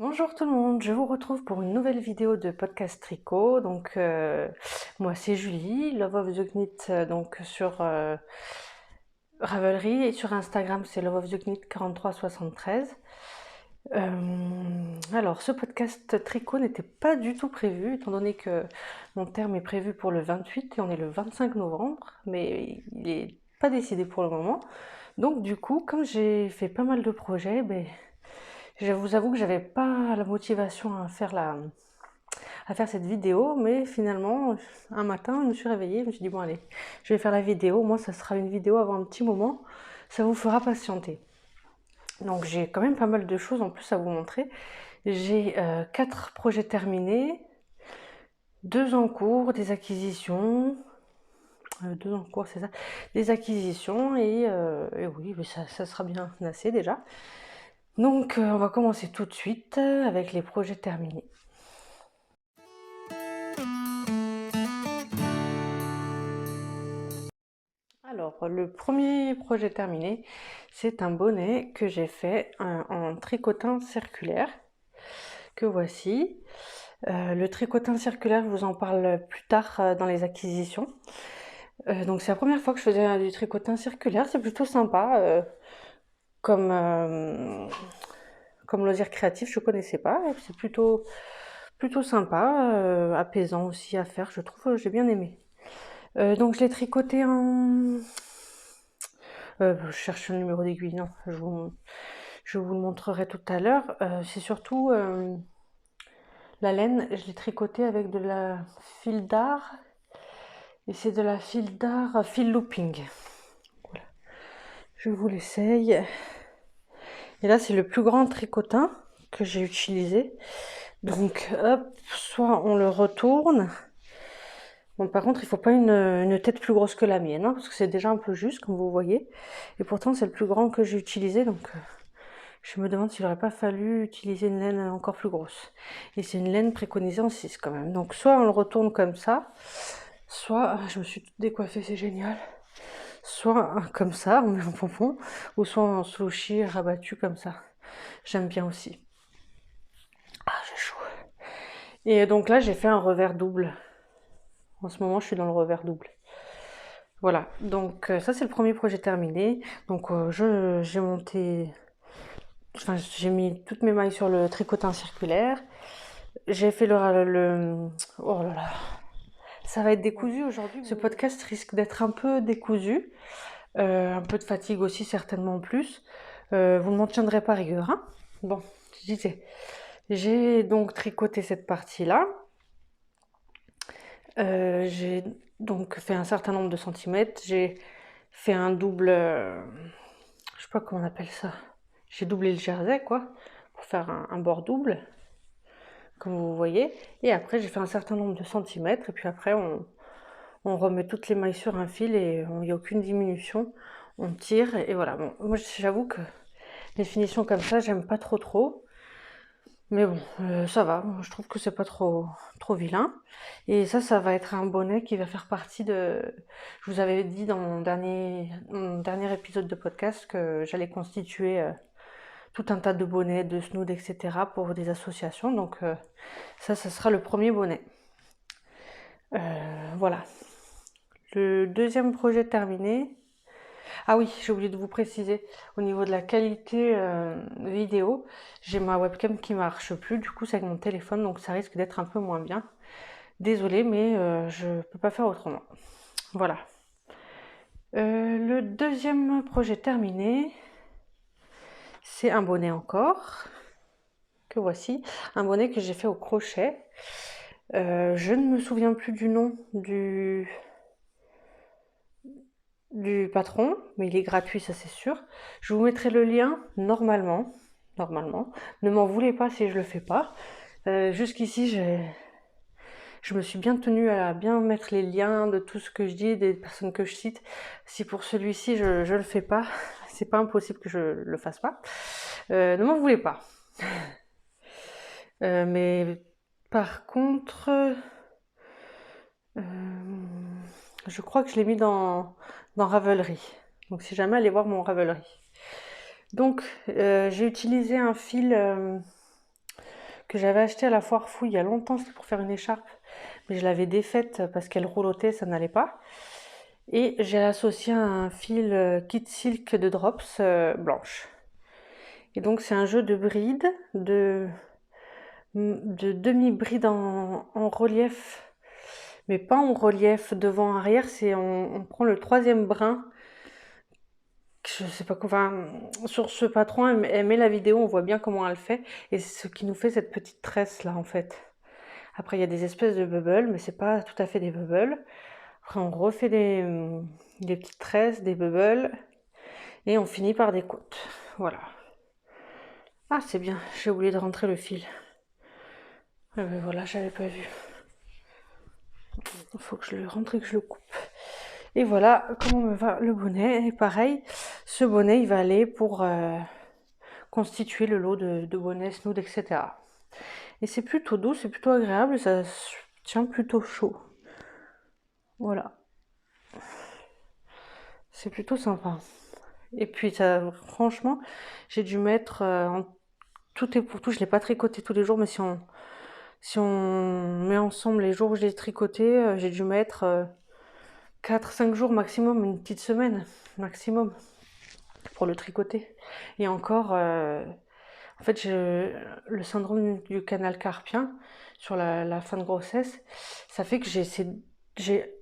Bonjour tout le monde, je vous retrouve pour une nouvelle vidéo de podcast tricot. Moi c'est Julie, Love of the Knit donc sur Ravelry, et sur Instagram c'est Love of the Knit 4373. Alors ce podcast tricot n'était pas du tout prévu étant donné que mon terme est prévu pour le 28 et on est le 25 novembre, mais il n'est pas décidé pour le moment. Donc du coup, comme j'ai fait pas mal de projets, je vous avoue que j'avais pas la motivation à faire cette vidéo, mais finalement, un matin, je me suis réveillée, je me suis dit, bon allez, je vais faire la vidéo, moi ça sera une vidéo avant un petit moment, ça vous fera patienter. Donc j'ai quand même pas mal de choses en plus à vous montrer. J'ai 4 projets terminés, 2 en cours, des acquisitions, 2 en cours c'est ça, des acquisitions et oui, mais ça sera bien assez déjà. Donc on va commencer tout de suite avec les projets terminés. Alors, le premier projet terminé, c'est un bonnet que j'ai fait en tricotin circulaire, que voici. Le tricotin circulaire, je vous en parle plus tard dans les acquisitions. Donc c'est la première fois que je faisais du tricotin circulaire, c'est plutôt sympa. Comme, comme loisir créatif, je ne connaissais pas, c'est plutôt sympa, apaisant aussi à faire, je trouve, j'ai bien aimé. Donc je l'ai tricoté en... je cherche le numéro d'aiguille, non, je vous le montrerai tout à l'heure. C'est surtout la laine, je l'ai tricoté avec de la fil d'art, et c'est de la fil d'art fil looping. Voilà. Je vous l'essaye. Et là, c'est le plus grand tricotin que j'ai utilisé. Donc, hop, soit on le retourne. Bon, par contre, il ne faut pas une tête plus grosse que la mienne, hein, parce que c'est déjà un peu juste, comme vous voyez. Et pourtant, c'est le plus grand que j'ai utilisé, donc je me demande s'il n'aurait pas fallu utiliser une laine encore plus grosse. Et c'est une laine préconisée en 6 quand même. Donc soit on le retourne comme ça, soit, je me suis toute décoiffée, c'est génial. Soit comme ça, on met un pompon, ou soit en slouchy rabattu comme ça. J'aime bien aussi. Ah, j'ai chaud. Et donc là, j'ai fait un revers double. En ce moment, je suis dans le revers double. Voilà, donc ça c'est le premier projet terminé. Donc j'ai monté, enfin j'ai mis toutes mes mailles sur le tricotin circulaire. J'ai fait oh là là, ça va être décousu aujourd'hui. Ce podcast risque d'être un peu décousu, un peu de fatigue aussi certainement en plus. Vous ne m'en tiendrez pas rigueur, hein. Bon, je disais, j'ai donc tricoté cette partie-là. J'ai donc fait un certain nombre de centimètres. J'ai fait un double, je sais pas comment on appelle ça. J'ai doublé le jersey quoi, pour faire un bord double, comme vous voyez. Et après j'ai fait un certain nombre de centimètres. Et puis après on remet toutes les mailles sur un fil et il n'y a aucune diminution. On tire et voilà. Bon, moi j'avoue que les finitions comme ça, j'aime pas trop. Mais bon, ça va, je trouve que c'est pas trop vilain. Et ça va être un bonnet qui va faire partie de... Je vous avais dit dans mon dernier épisode de podcast que j'allais constituer tout un tas de bonnets, de snoods, etc. pour des associations. Donc ça sera le premier bonnet. Voilà. Le deuxième projet terminé. Ah oui, j'ai oublié de vous préciser, au niveau de la qualité vidéo, j'ai ma webcam qui marche plus, du coup c'est avec mon téléphone, donc ça risque d'être un peu moins bien. Désolée, mais je peux pas faire autrement. Voilà. Le deuxième projet terminé, c'est un bonnet encore, que voici, un bonnet que j'ai fait au crochet. Je ne me souviens plus du nom du patron, mais il est gratuit, ça c'est sûr. Je vous mettrai le lien normalement. Ne m'en voulez pas si je le fais pas. Jusqu'ici, je me suis bien tenue à bien mettre les liens de tout ce que je dis, des personnes que je cite. Si pour celui-ci je le fais pas, c'est pas impossible que je le fasse pas. Ne m'en voulez pas. Mais par contre, je crois que je l'ai mis dans Ravelry. Donc si jamais, allez voir mon Ravelry. Donc j'ai utilisé un fil que j'avais acheté à la foire fouille il y a longtemps, c'était pour faire une écharpe, mais je l'avais défaite parce qu'elle roulotait, ça n'allait pas. Et j'ai associé un fil Kit Silk de Drops blanche. Et donc c'est un jeu de bride, de demi-bride en relief, mais pas en relief devant-arrière, c'est on prend le troisième brin. Je sais pas quoi, sur ce patron, elle met la vidéo, on voit bien comment elle fait, et c'est ce qui nous fait cette petite tresse là en fait. Après, il y a des espèces de bubbles, mais c'est pas tout à fait des bubbles. Après, on refait des petites tresses, des bubbles, et on finit par des côtes. Voilà. Ah, c'est bien, j'ai oublié de rentrer le fil. Ah ben voilà, j'avais pas vu. Il faut que je le rentre et que je le coupe. Et voilà comment me va le bonnet. Et pareil, ce bonnet, il va aller pour constituer le lot de bonnets, snood, etc. Et c'est plutôt doux, c'est plutôt agréable, ça tient plutôt chaud. Voilà. C'est plutôt sympa. Et puis, ça, franchement, j'ai dû mettre tout et pour tout. Je l'ai pas tricoté tous les jours, mais si on met ensemble les jours où je l'ai tricoté, j'ai dû mettre 4-5 jours maximum, une petite semaine maximum pour le tricoter. Et encore, en fait, j'ai le syndrome du canal carpien sur la fin de grossesse. Ça fait que j'ai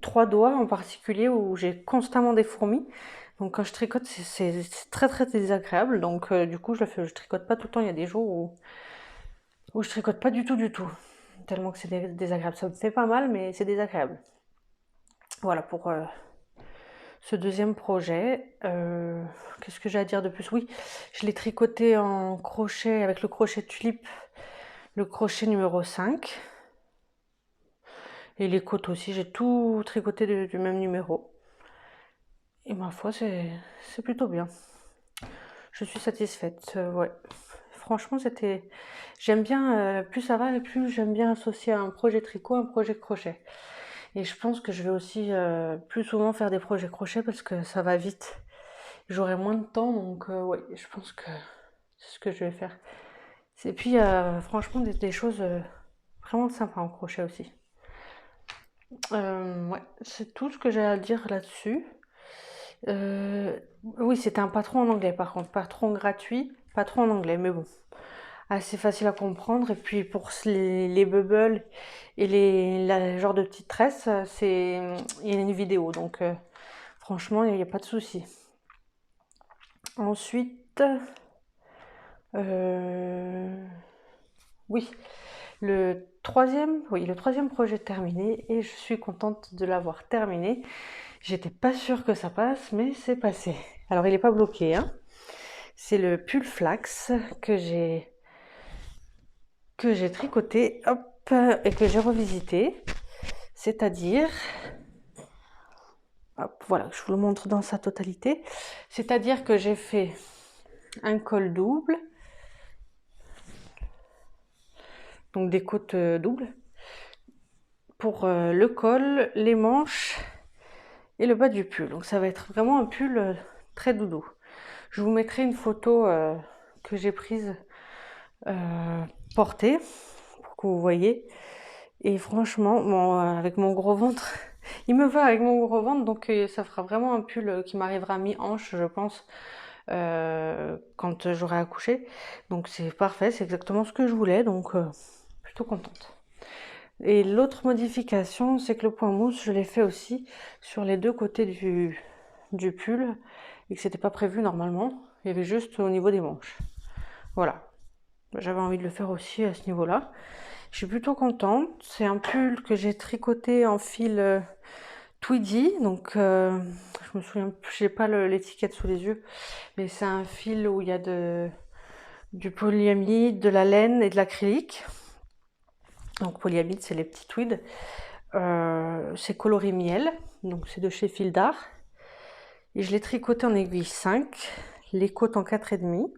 3 doigts en particulier où j'ai constamment des fourmis. Donc quand je tricote, c'est très très désagréable. Donc du coup, je tricote pas tout le temps. Il y a des jours où je tricote pas du tout du tout. Tellement que c'est désagréable. Ça me fait pas mal, mais c'est désagréable. Voilà pour ce deuxième projet. Qu'est-ce que j'ai à dire de plus? Oui, je l'ai tricoté en crochet avec le crochet tulipe, le crochet numéro 5. Et les côtes aussi, j'ai tout tricoté du même numéro. Et ma foi, c'est plutôt bien. Je suis satisfaite, ouais. Franchement, j'aime bien, plus ça va, et plus j'aime bien associer un projet tricot, un projet crochet. Et je pense que je vais aussi plus souvent faire des projets crochet parce que ça va vite. J'aurai moins de temps, donc ouais, je pense que c'est ce que je vais faire. Et puis, franchement, des choses vraiment sympas en crochet aussi. Ouais, c'est tout ce que j'ai à dire là-dessus. Oui, c'était un patron en anglais par contre, patron gratuit, patron en anglais, mais bon, assez facile à comprendre. Et puis pour les bubbles et les genres de petites tresses, il y a une vidéo, donc franchement, il n'y a pas de souci. Ensuite, oui, le troisième projet terminé, et je suis contente de l'avoir terminé. J'étais pas sûre que ça passe, mais c'est passé. Alors il n'est pas bloqué, hein. C'est le pull flax que j'ai tricoté, hop, et que j'ai revisité. C'est-à-dire, hop, voilà, je vous le montre dans sa totalité. C'est-à-dire que j'ai fait un col double, donc des côtes doubles, pour le col, les manches et le bas du pull. Donc ça va être vraiment un pull très doudou. Je vous mettrai une photo que j'ai prise portée pour que vous voyez. Et franchement, bon, avec mon gros ventre, il me va avec mon gros ventre, donc ça fera vraiment un pull qui m'arrivera mi-hanche, je pense, quand j'aurai accouché. Donc c'est parfait, c'est exactement ce que je voulais, donc plutôt contente. Et l'autre modification, c'est que le point mousse, je l'ai fait aussi sur les deux côtés du pull, et que c'était pas prévu normalement. Il y avait juste au niveau des manches. Voilà. J'avais envie de le faire aussi à ce niveau-là. Je suis plutôt contente. C'est un pull que j'ai tricoté en fil Tweedy. Donc, je me souviens, j'ai pas l'étiquette sous les yeux, mais c'est un fil où il y a du polyamide, de la laine et de l'acrylique. Donc, polyamide, c'est les petits tweeds. C'est coloris miel, donc c'est de chez Fil d'Art. Et je l'ai tricoté en aiguille 5, les côtes en 4,5.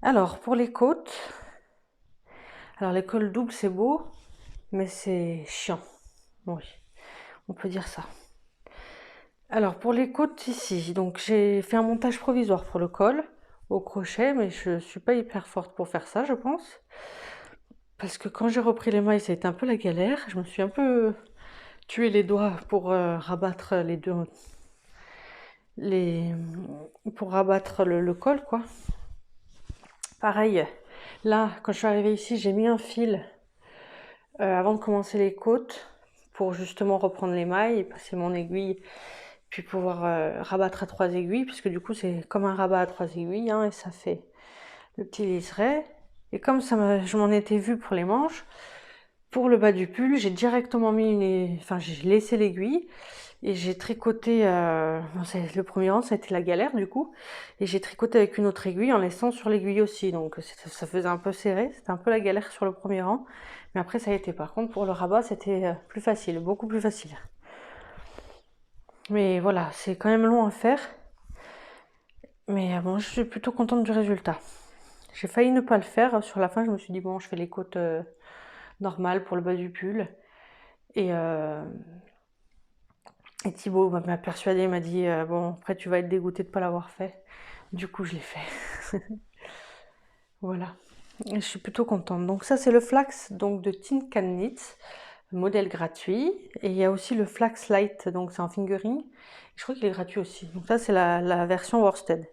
Alors, pour les côtes, alors les cols doubles, c'est beau, mais c'est chiant. Oui, on peut dire ça. Alors, pour les côtes ici, donc j'ai fait un montage provisoire pour le col au crochet, mais je suis pas hyper forte pour faire ça, je pense. parce que quand j'ai repris les mailles, ça a été un peu la galère. Je me suis un peu tué les doigts pour rabattre les, pour rabattre le col, quoi. Pareil, là, quand je suis arrivée ici, j'ai mis un fil avant de commencer les côtes pour justement reprendre les mailles, passer mon aiguille, puis pouvoir rabattre à 3 aiguilles, puisque du coup c'est comme un rabat à 3 aiguilles, hein, et ça fait le petit liseré. Et comme je m'en étais vue pour les manches, pour le bas du pull, j'ai directement j'ai laissé l'aiguille et j'ai tricoté. Le premier rang, ça a été la galère du coup, et j'ai tricoté avec une autre aiguille en laissant sur l'aiguille aussi. Donc ça faisait un peu serré, c'était un peu la galère sur le premier rang, mais après ça a été. Par contre, pour le rabat, c'était plus facile, beaucoup plus facile. Mais voilà, c'est quand même long à faire. Mais bon, je suis plutôt contente du résultat. J'ai failli ne pas le faire. Sur la fin, je me suis dit, bon, je fais les côtes normales pour le bas du pull. Et Thibaut m'a persuadé, m'a dit, bon, après tu vas être dégoûté de ne pas l'avoir fait. Du coup, je l'ai fait. Voilà. Et je suis plutôt contente. Donc ça, c'est le flax donc de Tin Can Knit, modèle gratuit. Et il y a aussi le flax light, donc c'est en fingering. Je crois qu'il est gratuit aussi. Donc ça, c'est la version worsted.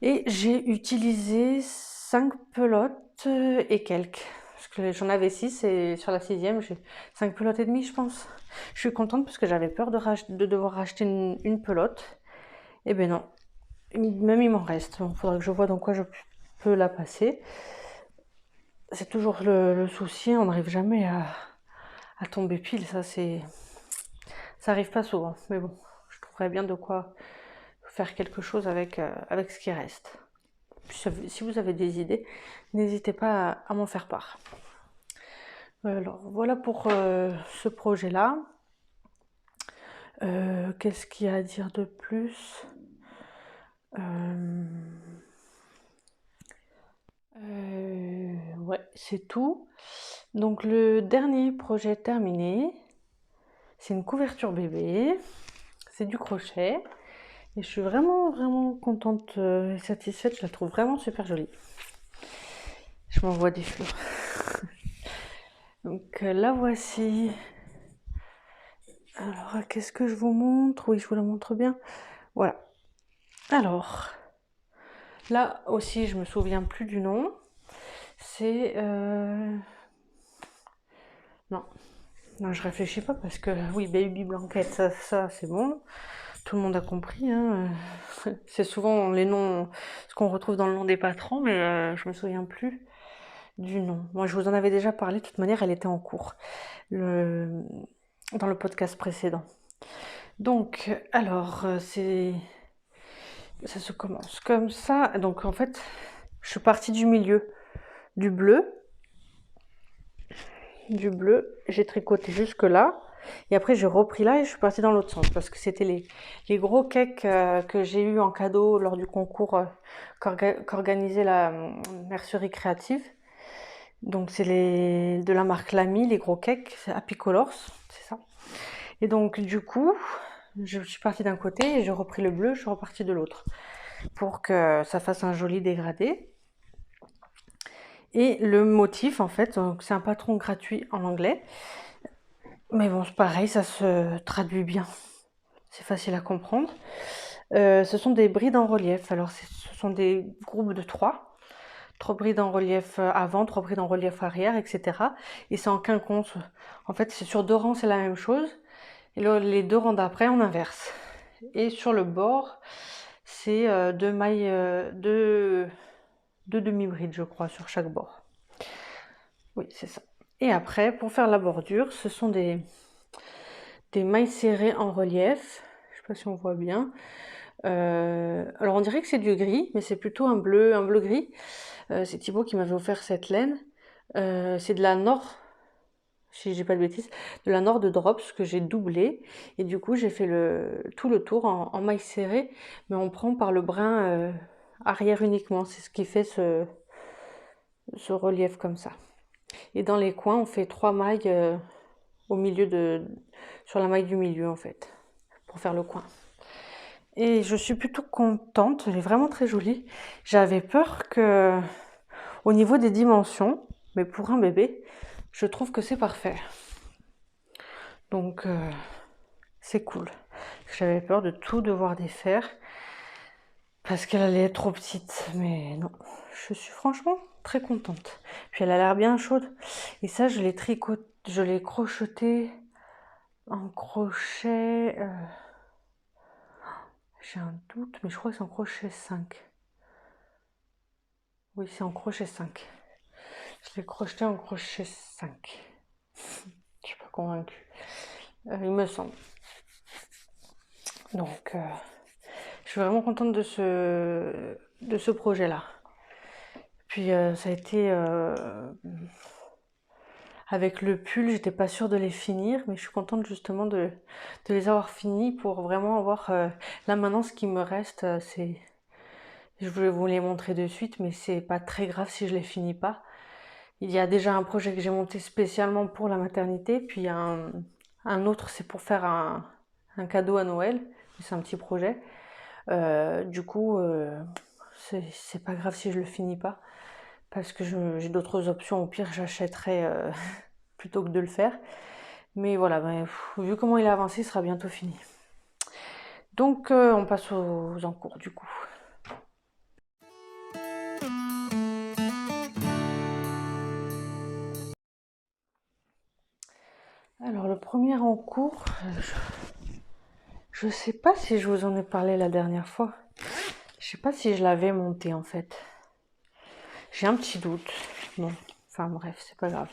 Et j'ai utilisé 5 pelotes et quelques. Parce que j'en avais 6 et sur la 6e, j'ai 5 pelotes et demie, je pense. Je suis contente parce que j'avais peur de devoir racheter une pelote. Et ben non, même il m'en reste. Il faudra que je vois dans quoi je peux la passer. C'est toujours le souci, on n'arrive jamais à tomber pile. Ça arrive pas souvent. Mais bon, je trouverais bien de quoi faire quelque chose avec ce qui reste. Si vous avez des idées, n'hésitez pas à m'en faire part. Alors voilà pour ce projet-là. Qu'est-ce qu'il y a à dire de plus? Ouais, c'est tout. Donc le dernier projet terminé, c'est une couverture bébé. C'est du crochet. Et je suis vraiment, vraiment contente et satisfaite. Je la trouve vraiment super jolie. Je m'envoie des fleurs. Donc la voici. Alors, qu'est-ce que je vous montre? Oui, je vous la montre bien. Voilà. Alors, là aussi, je me souviens plus du nom. C'est... Non, je réfléchis pas parce que, oui, Baby Blanket, ça c'est bon. Tout le monde a compris, hein. C'est souvent les noms, ce qu'on retrouve dans le nom des patrons, mais je me souviens plus du nom. Moi, je vous en avais déjà parlé, de toute manière, elle était en cours dans le podcast précédent. Donc, alors, ça se commence comme ça. Donc, en fait, je suis partie du milieu, du bleu, j'ai tricoté jusque là. Et après, j'ai repris là et je suis partie dans l'autre sens parce que c'était les gros cakes que j'ai eu en cadeau lors du concours qu'organisait la Mercerie Créative. Donc, c'est de la marque Lamy, les gros cakes, c'est Happy Colors, c'est ça. Et donc, du coup, je suis partie d'un côté et j'ai repris le bleu, je suis repartie de l'autre pour que ça fasse un joli dégradé. Et le motif, en fait, c'est un patron gratuit en anglais. Mais bon, c'est pareil, ça se traduit bien. C'est facile à comprendre. Ce sont des brides en relief. Alors, ce sont des groupes de 3. 3 brides en relief avant, 3 brides en relief arrière, etc. Et c'est en quinconce. En fait, c'est sur 2 rangs, c'est la même chose. Et là, les 2 rangs d'après, on inverse. Et sur le bord, c'est 2 mailles, 2 demi-brides, je crois, sur chaque bord. Oui, c'est ça. Et après, pour faire la bordure, ce sont des mailles serrées en relief. Je sais pas si on voit bien. Alors on dirait que c'est du gris, mais c'est plutôt un bleu gris. C'est Thibaut qui m'avait offert cette laine. C'est de la Nord, si j'ai pas de bêtises, de la Nord de Drops que j'ai doublé. Et du coup, j'ai fait tout le tour en mailles serrées, mais on prend par le brin arrière uniquement. C'est ce qui fait ce relief comme ça. Et dans les coins, on fait 3 mailles au milieu sur la maille du milieu en fait, pour faire le coin. Et je suis plutôt contente, elle est vraiment très jolie. J'avais peur que, au niveau des dimensions, mais pour un bébé, je trouve que c'est parfait. Donc, c'est cool. J'avais peur de tout devoir défaire parce qu'elle allait être trop petite, mais non, je suis franchement très contente. Puis elle a l'air bien chaude. Et ça, je l'ai crocheté en crochet. J'ai un doute, mais je crois que c'est en crochet 5. Oui, c'est en crochet 5. Je l'ai crocheté en crochet 5. Je suis pas convaincue. Il me semble. Donc, je suis vraiment contente de ce projet-là. Puis, ça a été... avec le pull, j'étais pas sûre de les finir, mais je suis contente justement de les avoir finis pour vraiment avoir... là maintenant, ce qui me reste, c'est... Je voulais vous les montrer de suite, mais c'est pas très grave si je les finis pas. Il y a déjà un projet que j'ai monté spécialement pour la maternité, puis un autre, c'est pour faire un cadeau à Noël. C'est un petit projet. Du coup, c'est pas grave si je le finis pas, parce que j'ai d'autres options. Au pire, j'achèterai plutôt que de le faire. Mais voilà, vu comment il a avancé, il sera bientôt fini. Donc, on passe aux encours du coup. Alors, le premier encours, je sais pas si je vous en ai parlé la dernière fois. Je sais pas si je l'avais monté en fait. J'ai un petit doute. Bon, enfin bref, c'est pas grave.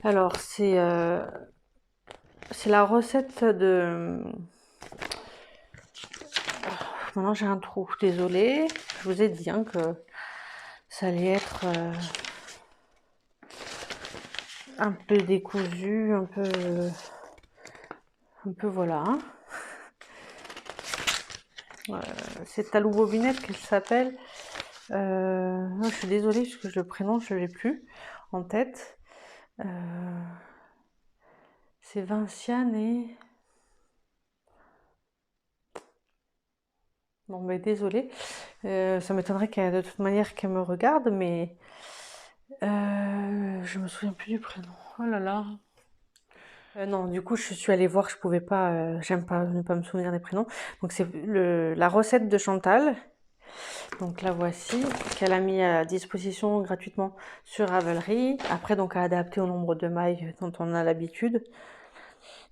Alors, c'est la recette de... Maintenant j'ai un trou, désolée. Je vous ai dit hein, que ça allait être un peu décousu, un peu voilà. Hein. C'est Talou Bobinette qu'elle s'appelle. Je suis désolée parce que le prénom je l'ai plus en tête. C'est Vinciane et... Bon, mais désolée. Ça m'étonnerait de toute manière qu'elle me regarde, mais je me souviens plus du prénom. Oh là là. Non, du coup, je suis allée voir, je pouvais pas, j'aime pas ne pas me souvenir des prénoms. Donc c'est la recette de Chantal. Donc la voici, qu'elle a mis à disposition gratuitement sur Ravelry. Après, donc à adapter au nombre de mailles dont on a l'habitude.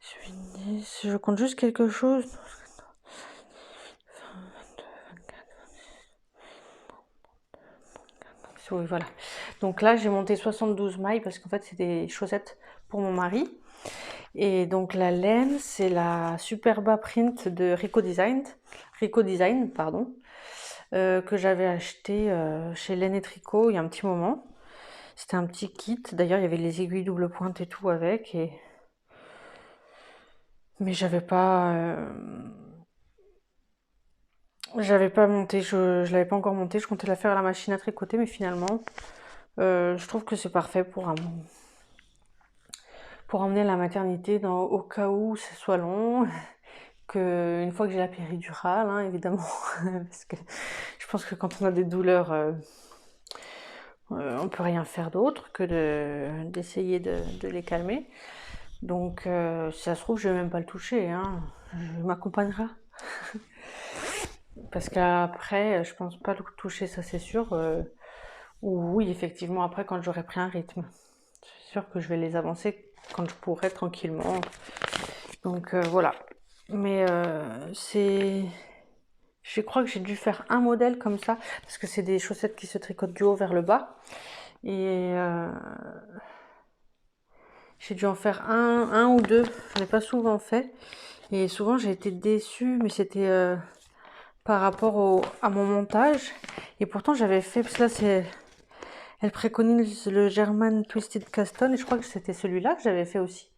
Je compte juste quelque chose. Oui, voilà. Donc là, j'ai monté 72 mailles parce qu'en fait, c'est des chaussettes pour mon mari. Et donc la laine, c'est la Superba Print de Rico Design, pardon, que j'avais acheté chez Laine et Tricot il y a un petit moment. C'était un petit kit. D'ailleurs, il y avait les aiguilles double pointe et tout avec. Mais j'avais pas monté, je l'avais pas encore monté. Je comptais la faire à la machine à tricoter, mais finalement, je trouve que c'est parfait pour emmener à la maternité au cas où ce soit long. Une fois que j'ai la péridurale, hein, évidemment, parce que je pense que quand on a des douleurs, on peut rien faire d'autre que d'essayer de les calmer. Donc, si ça se trouve, je vais même pas le toucher, hein. Je m'accompagnera. Parce qu'après, je pense pas le toucher, ça c'est sûr. Ou oui, effectivement, après, quand j'aurai pris un rythme. C'est sûr que je vais les avancer quand je pourrai tranquillement. Donc, voilà. Mais je crois que j'ai dû faire un modèle comme ça, parce que c'est des chaussettes qui se tricotent du haut vers le bas. Et j'ai dû en faire un ou deux, je n'ai pas souvent fait. Et souvent j'ai été déçue, mais c'était par rapport à mon montage. Et pourtant j'avais fait, parce que là elle préconise le German Twisted Caston, et je crois que c'était celui-là que j'avais fait aussi.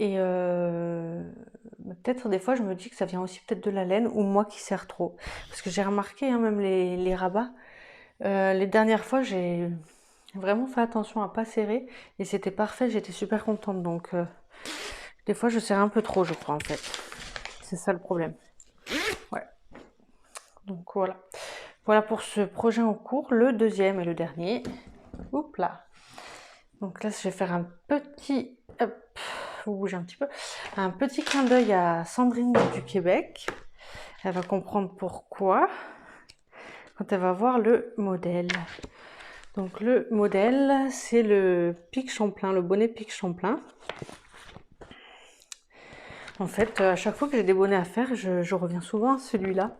Et peut-être des fois je me dis que ça vient aussi peut-être de la laine ou moi qui serre trop. Parce que j'ai remarqué hein, même les rabats. Les dernières fois j'ai vraiment fait attention à pas serrer et c'était parfait, j'étais super contente. Donc des fois je serre un peu trop je crois en fait. C'est ça le problème. Ouais. Donc voilà. Voilà pour ce projet en cours, le deuxième et le dernier. Oups là. Donc là, je vais faire un petit... Hop, vous bougez un petit peu. Un petit clin d'œil à Sandrine du Québec. Elle va comprendre pourquoi quand elle va voir le modèle. Donc le modèle, c'est le Pic Champlain, le bonnet Pic Champlain. En fait, à chaque fois que j'ai des bonnets à faire, je reviens souvent à celui-là.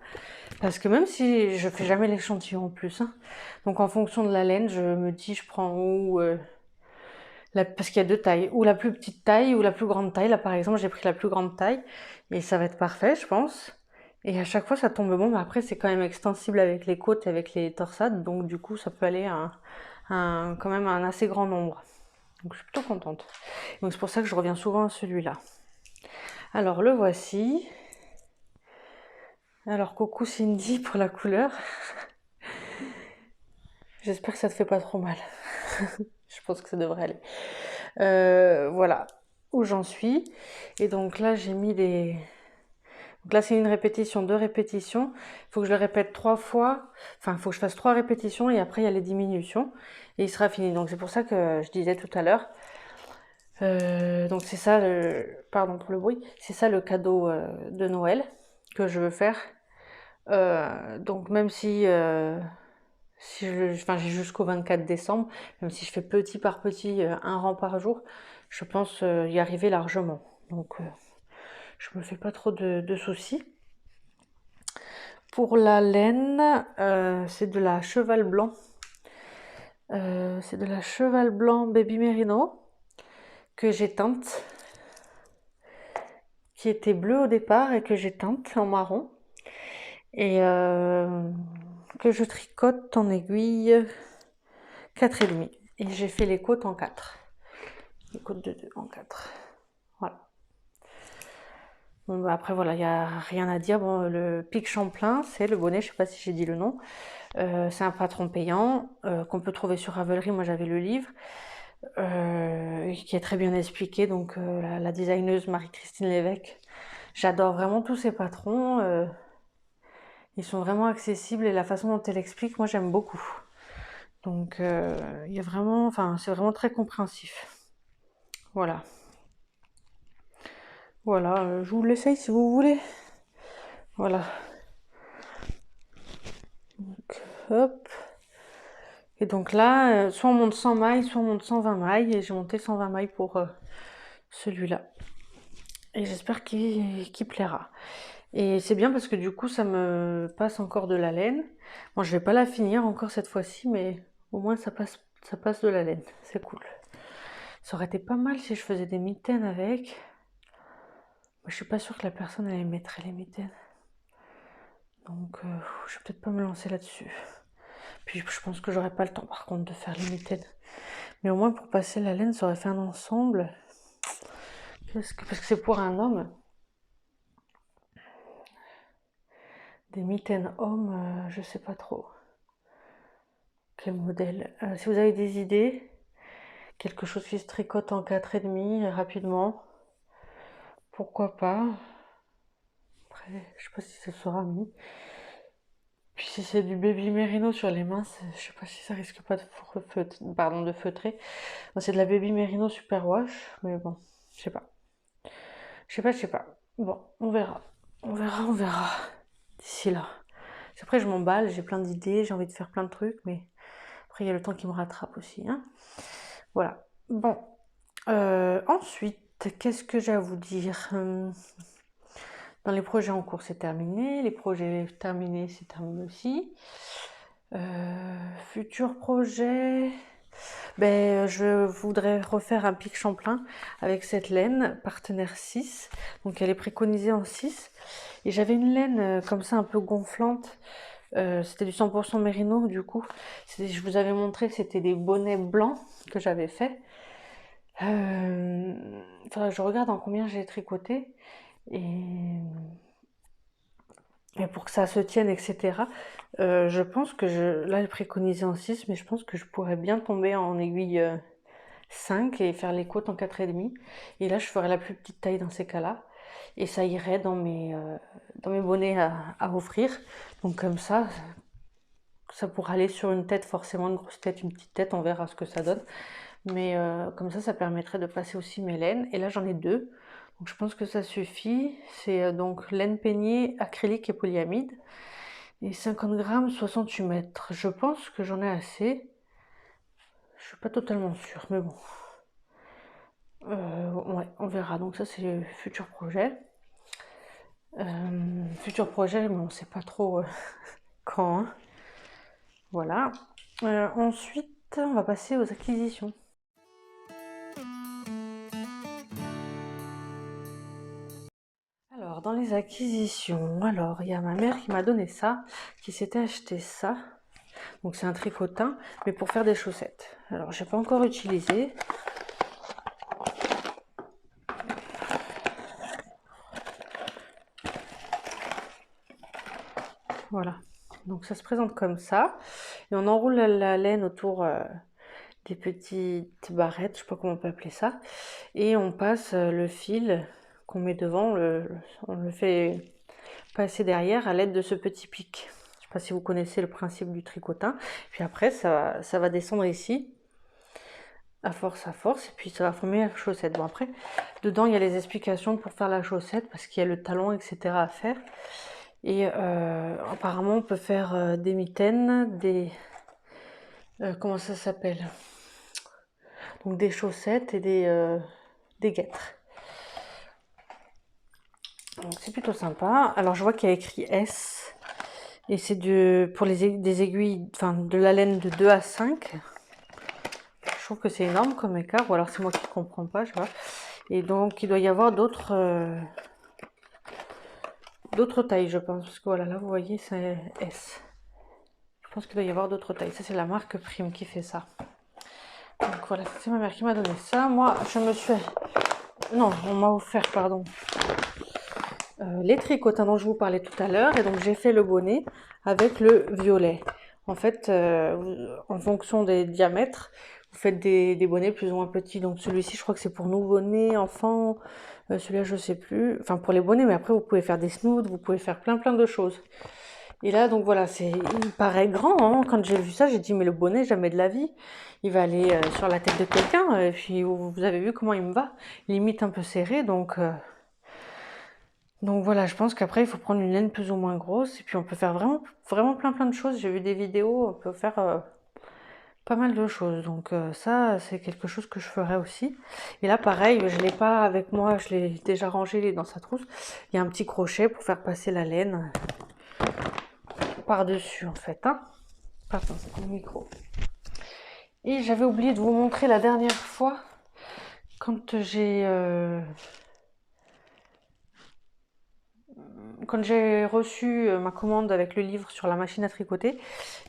Parce que même si je fais jamais l'échantillon en plus, hein, donc en fonction de la laine, je me dis je prends où... parce qu'il y a deux tailles, ou la plus petite taille ou la plus grande taille. Là par exemple j'ai pris la plus grande taille et ça va être parfait je pense. Et à chaque fois ça tombe bon, mais après c'est quand même extensible avec les côtes et avec les torsades, donc du coup ça peut aller à quand même un assez grand nombre. Donc je suis plutôt contente. Donc c'est pour ça que je reviens souvent à celui-là. Alors le voici. Alors coucou Cindy pour la couleur. J'espère que ça te fait pas trop mal. Je pense que ça devrait aller. Voilà où j'en suis. Et donc là j'ai mis des... Donc là c'est une répétition, 2 répétitions. Il faut que je le répète 3 fois. Enfin il faut que je fasse 3 répétitions et après il y a les diminutions. Et il sera fini. Donc c'est pour ça que je disais tout à l'heure. Donc c'est ça, pardon pour le bruit, c'est ça le cadeau de Noël que je veux faire. Donc même si, enfin, j'ai jusqu'au 24 décembre, même si je fais petit par petit, un rang par jour, je pense y arriver largement. Donc je me fais pas trop de soucis. Pour la laine, c'est de la cheval blanc. C'est de la cheval blanc baby merino que j'ai teinte, qui était bleue au départ et que j'ai teinte en marron. Et que je tricote en aiguille 4,5. Et j'ai fait les côtes en 4. Les côtes de 2 en 4. Voilà. Bon, bah après, voilà, il n'y a rien à dire. Bon, le Pic Champlain, c'est le bonnet, je ne sais pas si j'ai dit le nom. C'est un patron payant qu'on peut trouver sur Ravelry. Moi, j'avais le livre. Qui est très bien expliqué. Donc, la designeuse Marie-Christine Lévesque. J'adore vraiment tous ces patrons. Ils sont vraiment accessibles et la façon dont elle explique, moi j'aime beaucoup. Donc il y a vraiment, enfin c'est vraiment très compréhensif. Voilà. Voilà, je vous l'essaye si vous voulez. Voilà. Donc, hop. Et donc là, soit on monte 100 mailles, soit on monte 120 mailles. Et j'ai monté 120 mailles pour celui-là. Et j'espère qu'il plaira. Et c'est bien parce que du coup, ça me passe encore de la laine. Bon, je vais pas la finir encore cette fois-ci, mais au moins ça passe de la laine. C'est cool. Ça aurait été pas mal si je faisais des mitaines avec. Moi, je suis pas sûre que la personne elle mettrait les mitaines. Donc, je vais peut-être pas me lancer là-dessus. Puis je pense que j'aurais pas le temps par contre de faire les mitaines. Mais au moins pour passer la laine, ça aurait fait un ensemble. Parce que c'est pour un homme. Des mitaines hommes, je sais pas trop. Quel modèle. Si vous avez des idées, quelque chose qui se tricote en 4,5 rapidement, pourquoi pas. Après, je sais pas si ça sera mis. Puis si c'est du baby merino sur les mains, je sais pas si ça risque pas de feutrer. Bon, c'est de la baby merino super wash, mais bon, je sais pas. Je sais pas. Bon, on verra. On verra. D'ici là. Après, je m'emballe, j'ai plein d'idées, j'ai envie de faire plein de trucs, mais après, il y a le temps qui me rattrape aussi. Hein. Voilà. Bon. Ensuite, qu'est-ce que j'ai à vous dire? Dans les projets en cours, c'est terminé. Les projets terminés, c'est terminé aussi. Futur projet... Ben, je voudrais refaire un Pic Champlain avec cette laine, partenaire 6. Donc elle est préconisée en 6. Et j'avais une laine comme ça un peu gonflante. C'était du 100% mérino du coup. Je vous avais montré que c'était des bonnets blancs que j'avais fait. Je regarde en combien j'ai tricoté. Et pour que ça se tienne, etc. Je pense que là, elle préconisait en 6, mais je pense que je pourrais bien tomber en aiguille 5 et faire les côtes en 4,5. Et là, je ferais la plus petite taille dans ces cas-là. Et ça irait dans mes bonnets à offrir. Donc comme ça ça pourrait aller sur une tête, forcément une grosse tête, une petite tête, on verra ce que ça donne. Mais comme ça permettrait de passer aussi mes laines. Et là, j'en ai deux. Donc je pense que ça suffit. C'est donc laine peignée, acrylique et polyamide. Et 50 grammes, 68 mètres. Je pense que j'en ai assez. Je suis pas totalement sûre, mais bon. Ouais, on verra. Donc ça, c'est le futur projet. Futur projet, mais on sait pas trop quand. Hein. Voilà. Ensuite, on va passer aux acquisitions. Alors, dans les acquisitions, alors, il y a ma mère qui m'a donné ça, qui s'était acheté ça. Donc, c'est un tricotin, mais pour faire des chaussettes. Alors, j'ai pas encore utilisé. Voilà. Donc, ça se présente comme ça. Et on enroule la laine autour des petites barrettes, je sais pas comment on peut appeler ça. Et on passe le fil qu'on met devant, on le fait passer derrière à l'aide de ce petit pic. Je sais pas si vous connaissez le principe du tricotin. Puis après, ça va descendre ici, à force, et puis ça va former la chaussette. Bon après, dedans, il y a les explications pour faire la chaussette, parce qu'il y a le talon, etc. à faire. Et apparemment, on peut faire des mitaines, des... comment ça s'appelle? Donc des chaussettes et des guêtres. Donc c'est plutôt sympa. Alors je vois qu'il y a écrit S. Et c'est pour des aiguilles, enfin de la laine de 2 à 5. Je trouve que c'est énorme comme écart. Ou alors c'est moi qui ne comprends pas, je vois. Et donc il doit y avoir d'autres tailles, je pense. Parce que voilà, là vous voyez, c'est S. Je pense qu'il doit y avoir d'autres tailles. Ça c'est la marque Prime qui fait ça. Donc voilà, c'est ma mère qui m'a donné ça. Moi, je me suis... Non, on m'a offert, pardon. Les tricotins dont je vous parlais tout à l'heure. Et donc j'ai fait le bonnet avec le violet. En fait, en fonction des diamètres, vous faites des bonnets plus ou moins petits. Donc celui-ci, je crois que c'est pour nouveau-né, enfant. Celui-là, je sais plus. Enfin, pour les bonnets, mais après, vous pouvez faire des snoods, vous pouvez faire plein de choses. Et là, donc voilà, il paraît grand. Hein. Quand j'ai vu ça, j'ai dit, mais le bonnet, jamais de la vie. Il va aller sur la tête de quelqu'un. Et puis, vous avez vu comment il me va. Limite un peu serré, donc voilà, je pense qu'après, il faut prendre une laine plus ou moins grosse. Et puis, on peut faire vraiment plein de choses. J'ai vu des vidéos, on peut faire pas mal de choses. Donc ça, c'est quelque chose que je ferai aussi. Et là, pareil, je ne l'ai pas avec moi. Je l'ai déjà rangé, il est dans sa trousse. Il y a un petit crochet pour faire passer la laine par-dessus, en fait. Hein. Pardon, le micro. Et j'avais oublié de vous montrer la dernière fois, quand j'ai reçu ma commande avec le livre sur la machine à tricoter,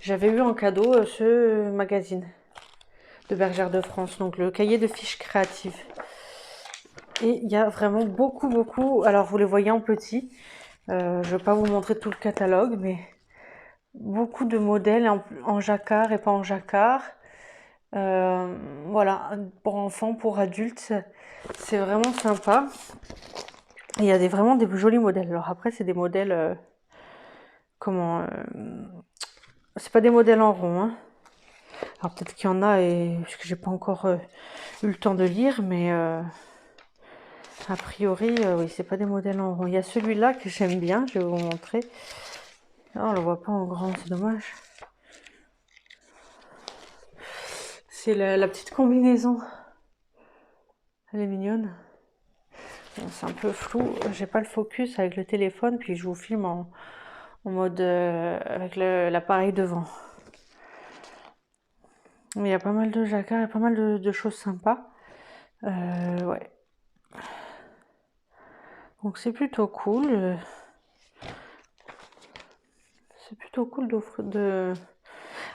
j'avais eu en cadeau ce magazine de Bergère de France, donc le cahier de fiches créatives. Et il y a vraiment beaucoup, alors vous les voyez en petit, je ne vais pas vous montrer tout le catalogue, mais beaucoup de modèles en jacquard et pas en jacquard. Voilà, pour enfants, pour adultes, c'est vraiment sympa. Et il y a vraiment des jolis modèles. Alors après, c'est des modèles, c'est pas des modèles en rond, hein. Alors peut-être qu'il y en a, parce que j'ai pas encore eu le temps de lire, mais a priori, oui, c'est pas des modèles en rond. Il y a celui-là que j'aime bien, je vais vous montrer. Oh, on le voit pas en grand, c'est dommage. C'est la petite combinaison. Elle est mignonne. Bon, c'est un peu flou, j'ai pas le focus avec le téléphone, puis je vous filme en mode avec l'appareil devant. Mais il y a pas mal de jacquard et pas mal de choses sympas. Ouais. Donc c'est plutôt cool. C'est plutôt cool de...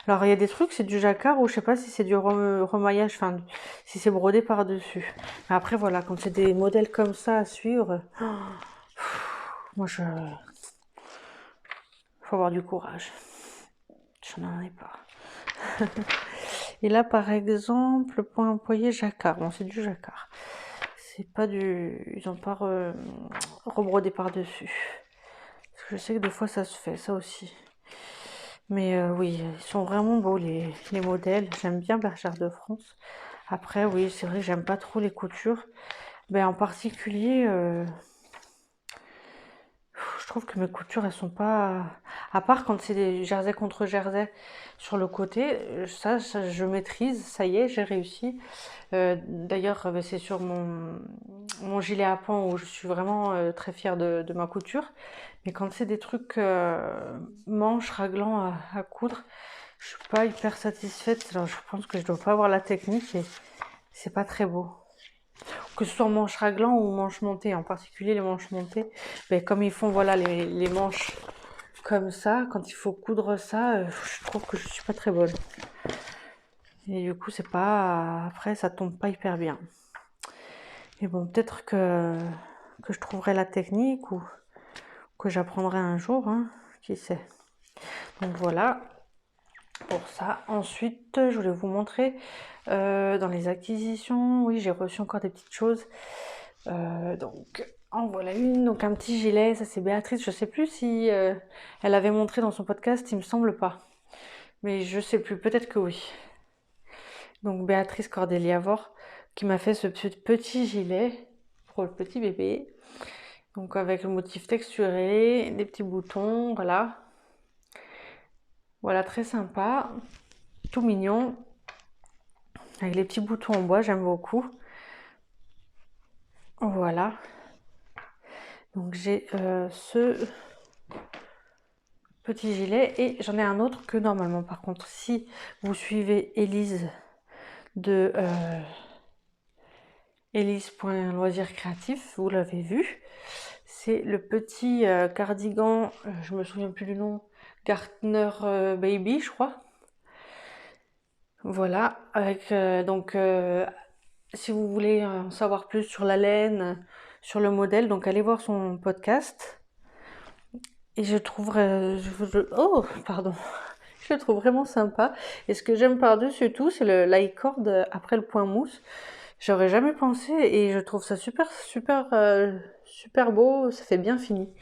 Alors il y a des trucs, c'est du jacquard ou je sais pas si c'est du remaillage, enfin si c'est brodé par-dessus. Mais après voilà, quand c'est des modèles comme ça à suivre, moi je... Faut avoir du courage. Je n'en ai pas. Et là par exemple, point employé jacquard. Bon c'est du jacquard. C'est pas du... Ils ont pas rebrodé par-dessus. Parce que je sais que des fois ça se fait, ça aussi. Mais oui, ils sont vraiment beaux les modèles. J'aime bien Bergère de France. Après, oui, c'est vrai que j'aime pas trop les coutures. Ben, en particulier, je trouve que mes coutures, elles sont pas. À part quand c'est des jersey contre jersey sur le côté, ça, je maîtrise, ça y est, j'ai réussi. D'ailleurs, c'est sur mon gilet à pan où je suis vraiment très fière de ma couture. Mais quand c'est des trucs manches, raglants à coudre, je suis pas hyper satisfaite. Alors, je pense que je dois pas avoir la technique et c'est pas très beau. Que ce soit manche raglant ou manche montée, en particulier les manches montées, ben, comme ils font voilà les manches comme ça, quand il faut coudre ça, je trouve que je suis pas très bonne. Et du coup, c'est pas. Après, ça tombe pas hyper bien. Mais bon, peut-être que je trouverai la technique ou que j'apprendrai un jour, hein, qui sait. Donc voilà pour ça. Ensuite, je voulais vous montrer dans les acquisitions. Oui, j'ai reçu encore des petites choses. Donc, en voilà une. Donc, un petit gilet. Ça, c'est Béatrice. Je sais plus si elle avait montré dans son podcast. Il me semble pas. Mais je sais plus. Peut-être que oui. Donc, Béatrice Cordeliavor qui m'a fait ce petit gilet pour le petit bébé. Donc, avec le motif texturé, des petits boutons. Voilà. Voilà, très sympa. Tout mignon. Avec les petits boutons en bois, j'aime beaucoup. Voilà. Donc j'ai ce petit gilet et j'en ai un autre que normalement par contre si vous suivez Élise de Élise.loisirs créatifs, vous l'avez vu. C'est le petit cardigan, je me souviens plus du nom, Gartner Baby je crois. Voilà, avec donc si vous voulez en savoir plus sur la laine, sur le modèle, donc allez voir son podcast. Et je trouve, oh, pardon, je le trouve vraiment sympa. Et ce que j'aime par-dessus tout, c'est le l'icord après le point mousse. J'aurais jamais pensé et je trouve ça super, super, super beau. Ça fait bien fini.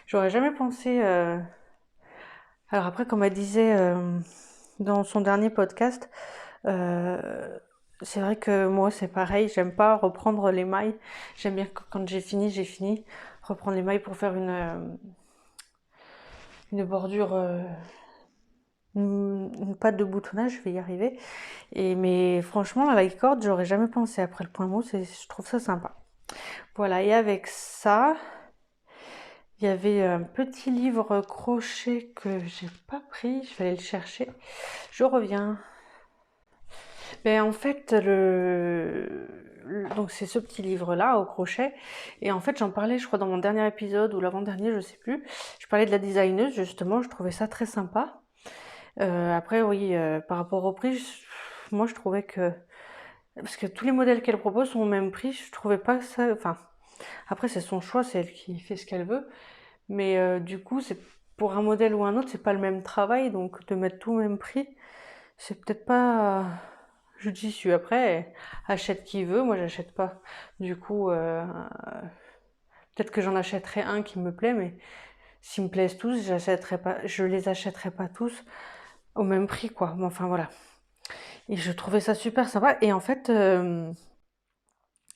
J'aurais jamais pensé. Alors après, comme elle disait dans son dernier podcast, euh, c'est vrai que moi c'est pareil. J'aime pas reprendre les mailles. J'aime bien que quand j'ai fini, j'ai fini. Reprendre les mailles pour faire une bordure. Une pâte de boutonnage, je vais y arriver. Mais franchement, la licorne, j'aurais jamais pensé après le point mousse et je trouve ça sympa. Voilà, et avec ça, il y avait un petit livre crochet que j'ai pas pris, je vais aller le chercher. Je reviens. Ben, en fait, donc c'est ce petit livre-là au crochet. Et en fait, j'en parlais, je crois, dans mon dernier épisode ou l'avant-dernier, je sais plus. Je parlais de la designeuse, justement, je trouvais ça très sympa. Après, oui, par rapport au prix, moi je trouvais que. Parce que tous les modèles qu'elle propose sont au même prix, je trouvais pas ça. Enfin, après, c'est son choix, c'est elle qui fait ce qu'elle veut. Mais du coup, c'est pour un modèle ou un autre, c'est pas le même travail, donc de mettre tout au même prix, c'est peut-être pas judicieux. Après, achète qui veut, moi j'achète pas. Du coup, peut-être que j'en achèterai un qui me plaît, mais s'ils me plaisent tous, j'achèterai pas, je les achèterai pas tous au même prix, quoi. Mais enfin voilà. Et je trouvais ça super sympa. Et en fait,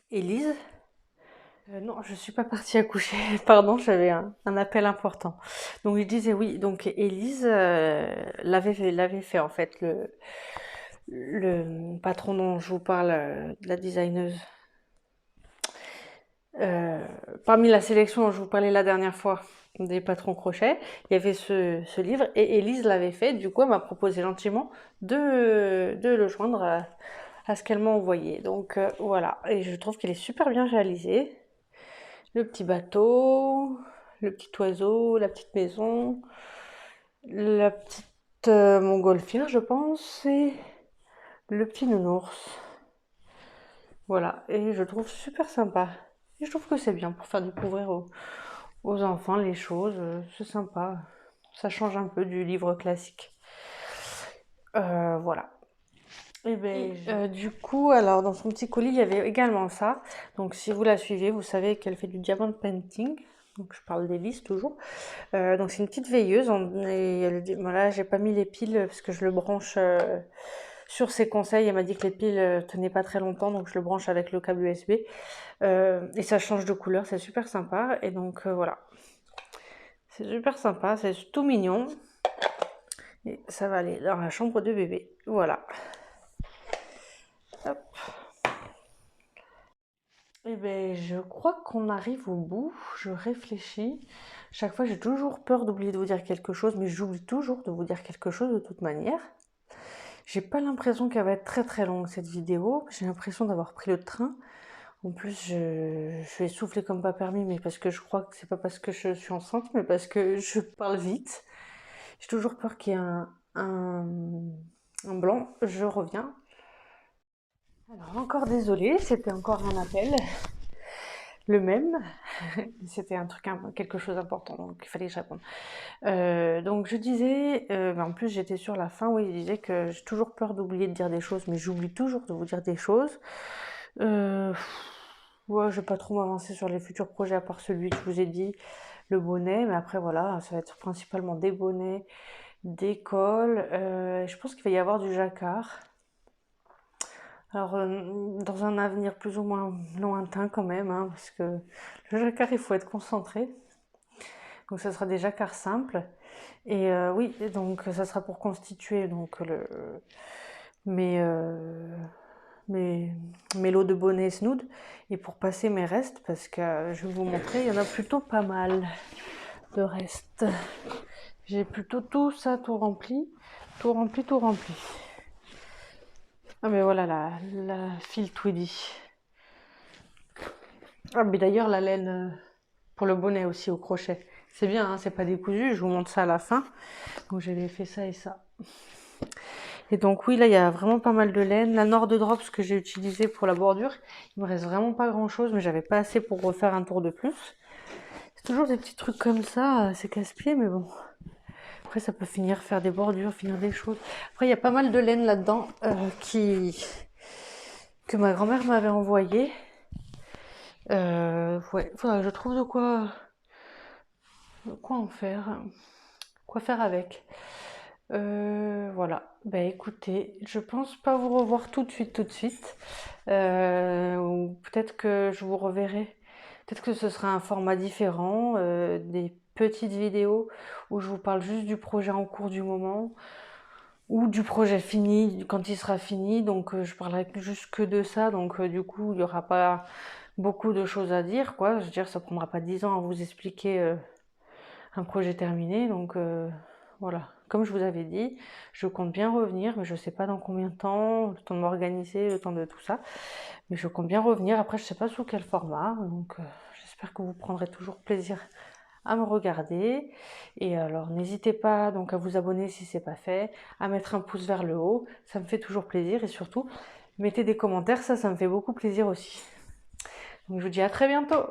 Élise, non, je suis pas partie accoucher. Pardon, j'avais un appel important. Donc je disais oui. Donc Élise l'avait fait en fait le patron dont je vous parle, la designeuse. Euh, Parmi la sélection dont je vous parlais la dernière fois des patrons crochets, il y avait ce livre et Élise l'avait fait. Du coup, elle m'a proposé gentiment de le joindre à ce qu'elle m'a envoyé. Donc voilà, et je trouve qu'il est super bien réalisé. Le petit bateau, le petit oiseau, la petite maison, la petite montgolfière, je pense, et le petit nounours. Voilà, et je trouve super sympa. Et je trouve que c'est bien pour faire découvrir aux enfants les choses, c'est sympa. Ça change un peu du livre classique. Voilà. Et ben, du coup, alors dans son petit colis, il y avait également ça. Donc si vous la suivez, vous savez qu'elle fait du diamond painting. Donc je parle d'Élise toujours. Donc c'est une petite veilleuse. Et voilà, j'ai pas mis les piles parce que je le branche sur ses conseils. Elle m'a dit que les piles tenaient pas très longtemps, donc je le branche avec le câble USB. Et ça change de couleur, c'est super sympa. Et donc voilà. C'est super sympa, c'est tout mignon. Et ça va aller dans la chambre de bébé. Voilà. Hop. Eh ben, je crois qu'on arrive au bout. Je réfléchis. Chaque fois, j'ai toujours peur d'oublier de vous dire quelque chose, mais j'oublie toujours de vous dire quelque chose de toute manière. J'ai pas l'impression qu'elle va être très très longue cette vidéo. J'ai l'impression d'avoir pris le train. En plus, je vais souffler comme pas permis, mais parce que je crois que c'est pas parce que je suis enceinte, mais parce que je parle vite. J'ai toujours peur qu'il y ait un blanc. Je reviens. Alors encore désolée, c'était encore un appel. Le même. C'était un truc, quelque chose d'important, donc il fallait que je réponde. Donc je disais, en plus j'étais sur la fin, oui, je disais que j'ai toujours peur d'oublier de dire des choses, mais j'oublie toujours de vous dire des choses. Ouais, je vais pas trop m'avancer sur les futurs projets à part celui que je vous ai dit, le bonnet, mais après voilà, ça va être principalement des bonnets, des cols. Je pense qu'il va y avoir du jacquard. Alors, dans un avenir plus ou moins lointain quand même, hein, parce que le jacquard, il faut être concentré. Donc, ça sera des jacquards simples. Et oui, donc ça sera pour constituer donc mes, euh, mes, mes lots de bonnets snood et pour passer mes restes, parce que je vais vous montrer, il y en a plutôt pas mal de restes. J'ai plutôt tout ça tout rempli, tout rempli, tout rempli. Ah mais voilà la file Tweedy. Ah mais d'ailleurs la laine pour le bonnet aussi au crochet. C'est bien, hein, c'est pas décousu, je vous montre ça à la fin. Donc j'avais fait ça et ça. Et donc oui, là il y a vraiment pas mal de laine. La Nord Drops que j'ai utilisée pour la bordure, il me reste vraiment pas grand chose, mais j'avais pas assez pour refaire un tour de plus. C'est toujours des petits trucs comme ça, c'est casse-pied, mais bon. Après ça peut finir faire des bordures, finir des choses. Après il y a pas mal de laine là-dedans que ma grand-mère m'avait envoyé. Ouais, faudra que je trouve de quoi en faire. Quoi faire avec. Voilà. Bah écoutez, je pense pas vous revoir tout de suite. Ou peut-être que je vous reverrai. Peut-être que ce sera un format différent, des petites vidéos où je vous parle juste du projet en cours du moment ou du projet fini quand il sera fini. Donc je parlerai juste que de ça. Donc du coup, il y aura pas beaucoup de choses à dire, quoi. Je veux dire, ça prendra pas 10 ans à vous expliquer un projet terminé. Donc voilà. Comme je vous avais dit, je compte bien revenir, mais je sais pas dans combien de temps, le temps de m'organiser, le temps de tout ça. Mais je compte bien revenir. Après, je sais pas sous quel format. Donc j'espère que vous prendrez toujours plaisir à me regarder. Et alors n'hésitez pas donc à vous abonner si c'est pas fait, à mettre un pouce vers le haut, ça me fait toujours plaisir et surtout mettez des commentaires, ça me fait beaucoup plaisir aussi. Donc je vous dis à très bientôt.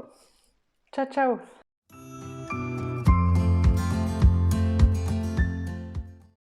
Ciao ciao.